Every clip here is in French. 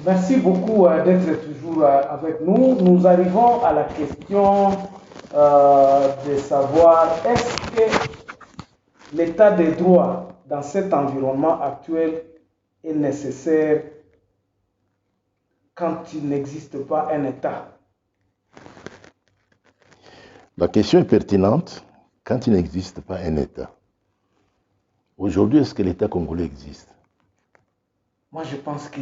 Merci beaucoup d'être toujours avec nous. Nous arrivons à la question de savoir est-ce que l'état des droits dans cet environnement actuel est nécessaire quand il n'existe pas un État? La question est pertinente quand il n'existe pas un État. Aujourd'hui, est-ce que l'État congolais existe? Moi, je pense que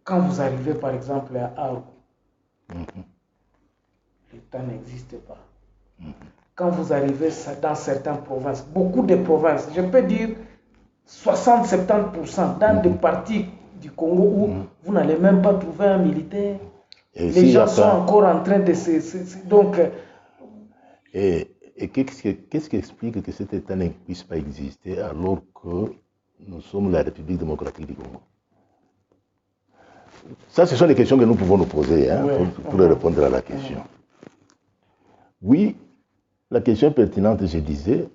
quand vous arrivez par exemple à Aru, l'État n'existe pas. Quand vous arrivez dans certaines provinces, beaucoup de provinces, je peux dire 60-70% dans des parties du Congo où vous n'allez même pas trouver un militaire. Les gens sont encore en train de se... Donc... Et qu'est-ce qui explique que cet État ne puisse pas exister alors que nous sommes la République démocratique du Congo? Ça, ce sont les questions que nous pouvons nous poser pour répondre à la question. Oui, la question est pertinente, je disais.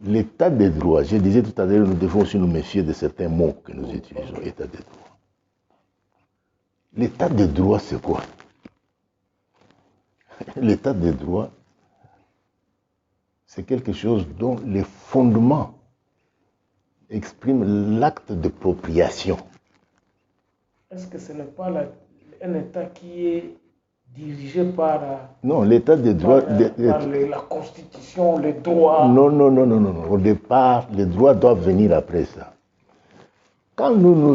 L'état des droits, je disais tout à l'heure, nous devons aussi nous méfier de certains mots que nous utilisons, état des droits. L'état des droits, c'est quoi? L'état des droits, c'est quelque chose dont les fondements expriment l'acte de propriation. Est-ce que ce n'est pas un État qui est dirigé par... Non, l'état des droits... Par la Constitution, les droits... Non. Au départ, les droits doivent venir après ça. Quand nous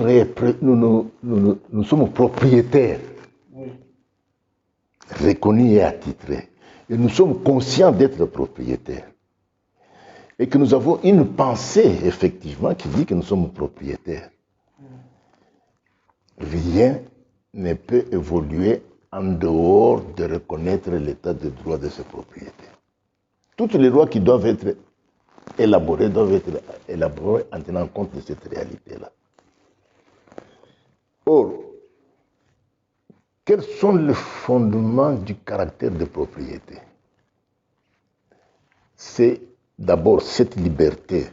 sommes propriétaires, reconnus et attitrés, et nous sommes conscients d'être propriétaires, et que nous avons une pensée, effectivement, qui dit que nous sommes propriétaires, rien ne peut évoluer en dehors de reconnaître l'état de droit de ces propriétés. Toutes les lois qui doivent être élaborées en tenant compte de cette réalité-là. Or, quels sont les fondements du caractère de propriété? C'est d'abord cette liberté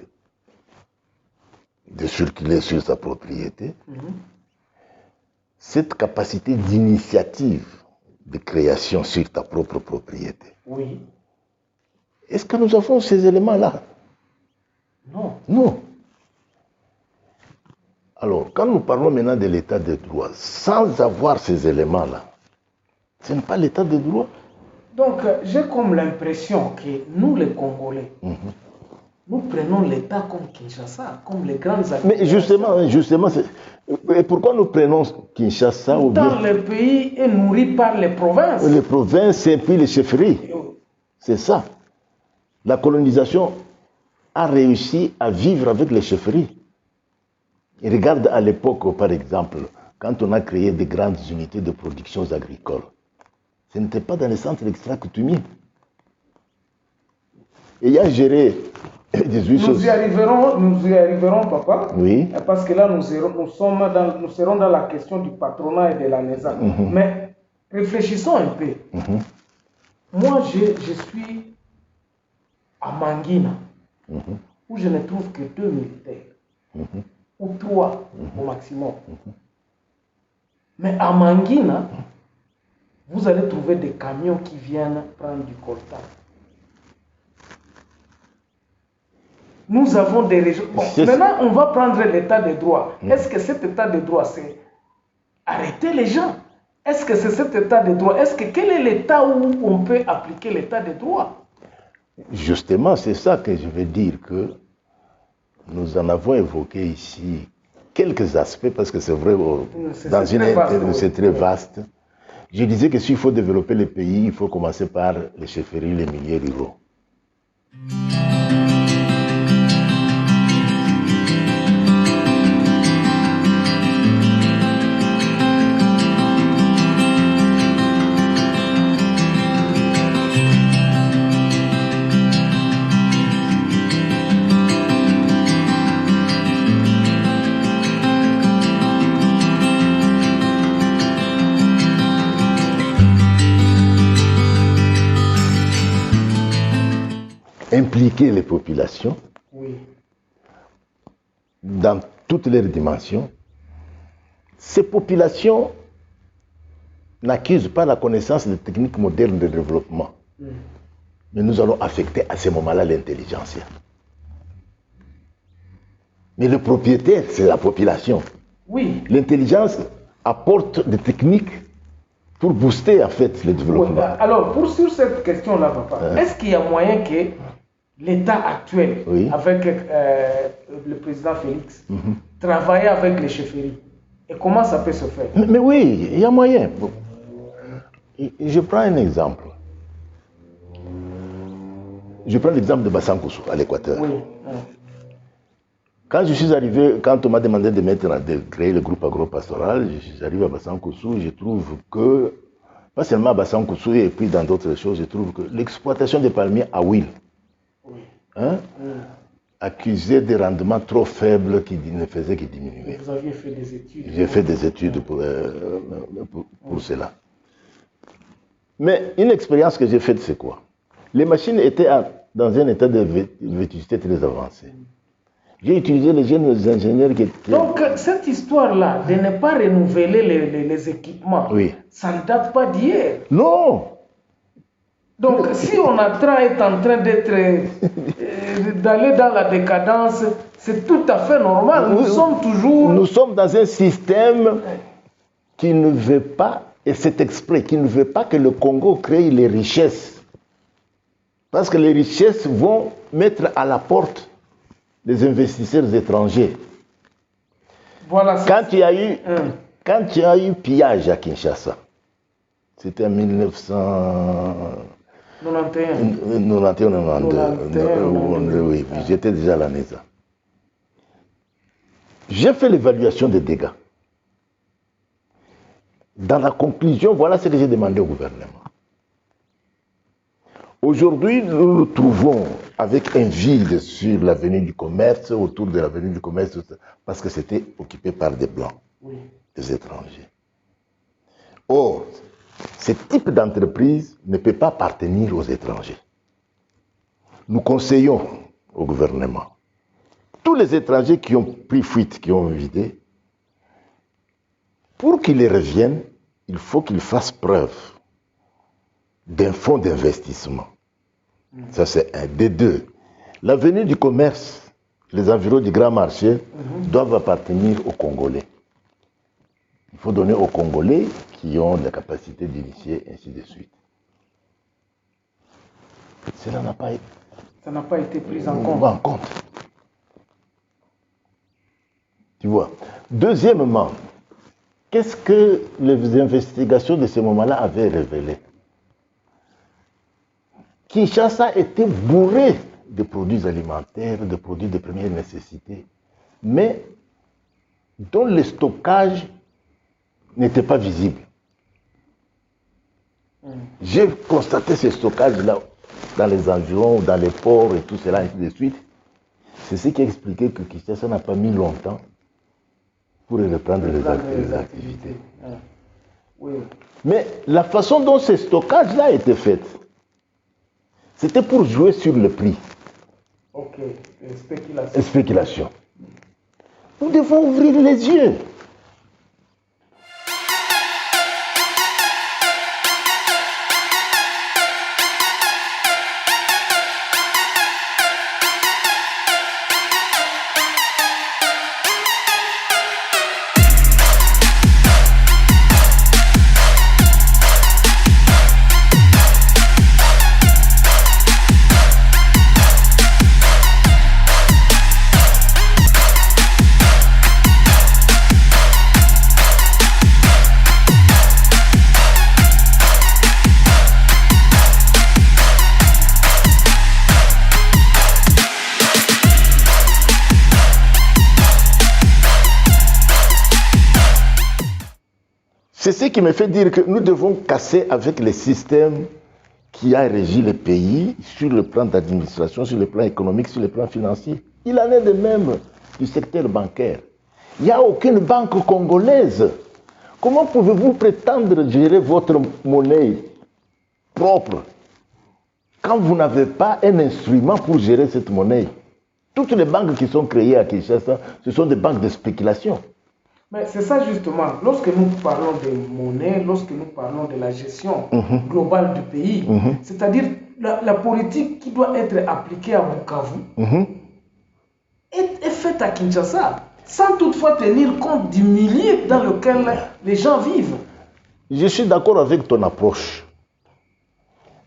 de circuler sur sa propriété, cette capacité d'initiative, de création sur ta propre propriété. Oui. Est-ce que nous avons ces éléments-là? Non. Alors, quand nous parlons maintenant de l'état de droit, sans avoir ces éléments-là, ce n'est pas l'état de droit. Donc, j'ai comme l'impression que nous, les Congolais, nous prenons l'État comme Kinshasa, comme les grandes activités. Mais justement, et pourquoi nous prenons Kinshasa ou bien... Dans le pays est nourri par les provinces. Les provinces et puis les chefferies. C'est ça. La colonisation a réussi à vivre avec les chefferies. Et regarde à l'époque, par exemple, quand on a créé des grandes unités de production agricole, ce n'était pas dans les centres extra-coutumiers. Et il y a géré 18 choses. Nous y arriverons, papa. Oui. Parce que là, nous serons dans la question du patronat et de la NESA. Mais réfléchissons un peu. Moi, je suis à Mangina, où je ne trouve que 2 militaires, ou 3 au maximum. Mais à Mangina, vous allez trouver des camions qui viennent prendre du coltan. Nous avons des régions. Bon, maintenant, on va prendre l'état des droits. Est-ce que cet état de droit, c'est arrêter les gens? Est-ce que c'est cet état de droit? Quel est l'état où on peut appliquer l'état de droit? Justement, c'est ça que je veux dire, que nous en avons évoqué ici quelques aspects, parce que c'est vrai, c'est très vaste. Je disais que s'il faut développer le pays, il faut commencer par les chefferies, les milieux ruraux. Impliquer les populations dans toutes leurs dimensions, ces populations n'accusent pas la connaissance des techniques modernes de développement. Mais nous allons affecter à ce moment-là l'intelligentsia. Mais le propriétaire, c'est la population. Oui. L'intelligence apporte des techniques pour booster en fait le développement. Ouais, alors, sur cette question-là, papa, est-ce qu'il y a moyen que l'État actuel, avec le président Félix, travaille avec les chefferies? Et comment ça peut se faire? Mais oui, il y a moyen. Je prends un exemple. Je prends l'exemple de Bassankoussou à l'Équateur. Oui. Quand je suis arrivé, quand on m'a demandé de créer le groupe agro-pastoral, je suis arrivé à Bassankoussou, je trouve que, pas seulement à Bassankoussou et puis dans d'autres choses, je trouve que l'exploitation des palmiers à huile, accusait des rendements trop faibles qui ne faisaient que diminuer. Vous aviez fait des études. J'ai fait des études pour cela. Mais une expérience que j'ai faite, c'est quoi? Les machines étaient dans un état de vétusté très avancé. J'ai utilisé les jeunes ingénieurs qui étaient... Donc, cette histoire-là, de ne pas renouveler les équipements, ça ne date pas d'hier. Non. Donc, si on est en train d'aller dans la décadence, c'est tout à fait normal. Nous sommes dans un système qui ne veut pas, et c'est exprès, qui ne veut pas que le Congo crée les richesses. Parce que les richesses vont mettre à la porte des investisseurs étrangers. Voilà, quand il y a eu pillage à Kinshasa, c'était en 1991, oui, j'étais déjà à la NESA. J'ai fait l'évaluation des dégâts. Dans la conclusion, voilà ce que j'ai demandé au gouvernement. Aujourd'hui, nous nous trouvons avec un vide sur l'avenue du commerce, autour de l'avenue du commerce, parce que c'était occupé par des Blancs, des étrangers. Or, ce type d'entreprise ne peut pas appartenir aux étrangers. Nous conseillons au gouvernement, tous les étrangers qui ont pris fuite, qui ont vidé, pour qu'ils reviennent, il faut qu'ils fassent preuve d'un fonds d'investissement. Ça, c'est un. Des deux. L'avenue du commerce, les environs du grand marché, doivent appartenir aux Congolais. Il faut donner aux Congolais qui ont la capacité d'initier, ainsi de suite. Cela n'a pas été pris en compte. Tu vois. Deuxièmement, qu'est-ce que les investigations de ce moment-là avaient révélé? Kinshasa était bourré de produits alimentaires, de produits de première nécessité, mais dont le stockage n'était pas visible. J'ai constaté ce stockage-là dans les environs, dans les ports et tout cela, et ainsi de suite. C'est ce qui a expliqué que Kinshasa n'a pas mis longtemps pour reprendre les activités. Mais la façon dont ce stockage-là a été fait, c'était pour jouer sur le prix. Ok, spéculation. Nous devons ouvrir les yeux. C'est ce qui me fait dire que nous devons casser avec le système qui a régi le pays sur le plan d'administration, sur le plan économique, sur le plan financier. Il en est de même du secteur bancaire. Il n'y a aucune banque congolaise. Comment pouvez-vous prétendre gérer votre monnaie propre quand vous n'avez pas un instrument pour gérer cette monnaie? Toutes les banques qui sont créées à Kinshasa, ce sont des banques de spéculation. Mais c'est ça justement, lorsque nous parlons de monnaie, lorsque nous parlons de la gestion globale du pays, c'est-à-dire la politique qui doit être appliquée à Bukavu est faite à Kinshasa, sans toutefois tenir compte du milieu dans lequel les gens vivent. Je suis d'accord avec ton approche.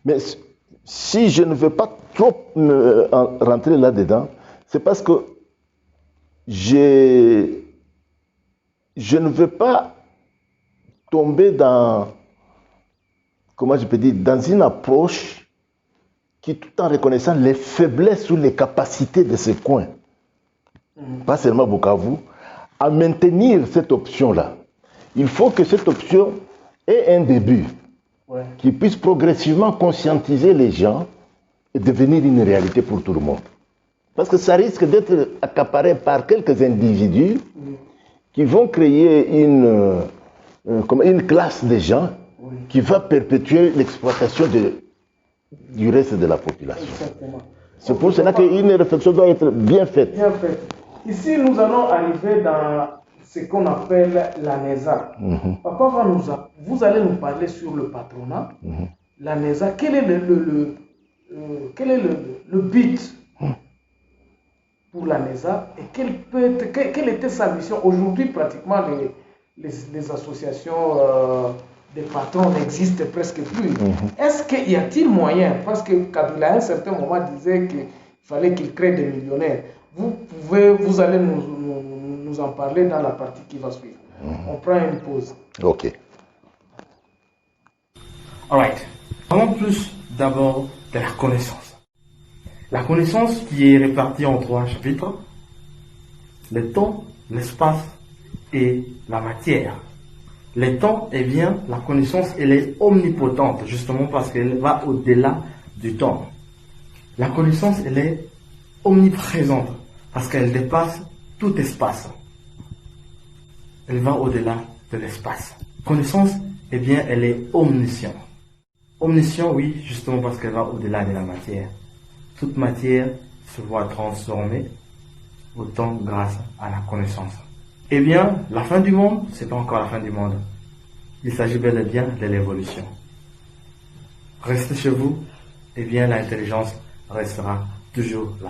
Mais si je ne veux pas trop rentrer là-dedans, c'est parce que je ne veux pas tomber dans, comment je peux dire, dans une approche qui, tout en reconnaissant les faiblesses ou les capacités de ce coin, pas seulement Bukavu, à maintenir cette option-là. Il faut que cette option ait un début, qui puisse progressivement conscientiser les gens et devenir une réalité pour tout le monde. Parce que ça risque d'être accaparé par quelques individus qui vont créer une classe de gens qui va perpétuer l'exploitation du reste de la population. C'est pour cela qu'une réflexion doit être bien faite. Bien faite. Ici, nous allons arriver dans ce qu'on appelle la NESA. Papa, vous allez nous parler sur le patronat. La NESA, quel est le but pour la NESA et quelle était sa mission? Aujourd'hui, pratiquement, les associations des patrons n'existent presque plus. Est-ce qu'il y a-t-il moyen? Parce que Kabila, à un certain moment, disait qu'il fallait qu'il crée des millionnaires. Vous allez nous en parler dans la partie qui va suivre. On prend une pause. Ok. Alright. Parlons plus d'abord de la connaissance. La connaissance qui est répartie en 3 chapitres: le temps, l'espace et la matière. Le temps, eh bien, la connaissance, elle est omnipotente, justement parce qu'elle va au-delà du temps. La connaissance, elle est omniprésente, parce qu'elle dépasse tout espace. Elle va au-delà de l'espace. Connaissance, eh bien, elle est omnisciente. Omniscient, oui, justement parce qu'elle va au-delà de la matière. Toute matière se voit transformée au temps grâce à la connaissance. Eh bien, la fin du monde, c'est pas encore la fin du monde. Il s'agit bel et bien de l'évolution. Restez chez vous, eh bien, l'intelligence restera toujours là.